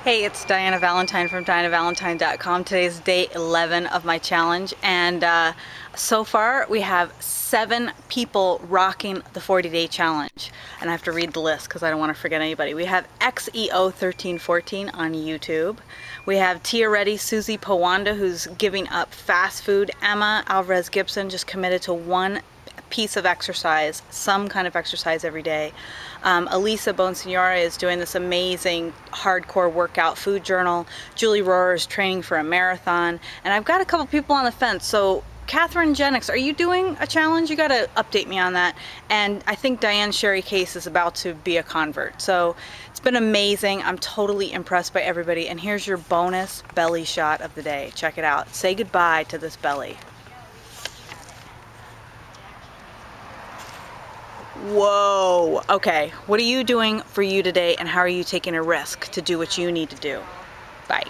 Hey, it's Diana Valentine from DianaValentine.com. Today's day 11 of my challenge, and so far we have 7 people rocking the 40-day challenge. And I have to read the list because I don't want to forget anybody. We have XEO1314 on YouTube. We have Tia Reddy, Susie Pawanda, who's giving up fast food. Emma Alvarez Gibson just committed to one piece of exercise, some kind of exercise every day. Elisa Bonsignora is doing this amazing hardcore workout food journal. Julie Rohrer is training for a marathon. And I've got a couple people on the fence. So Catherine Jennings, are you doing a challenge? You got to update me on that. And I think Diane Sherry Case is about to be a convert. So it's been amazing. I'm totally impressed by everybody. And here's your bonus belly shot of the day. Check it out. Say goodbye to this belly. Whoa. Okay, what are you doing for you today, and how are you taking a risk to do what you need to do? Bye.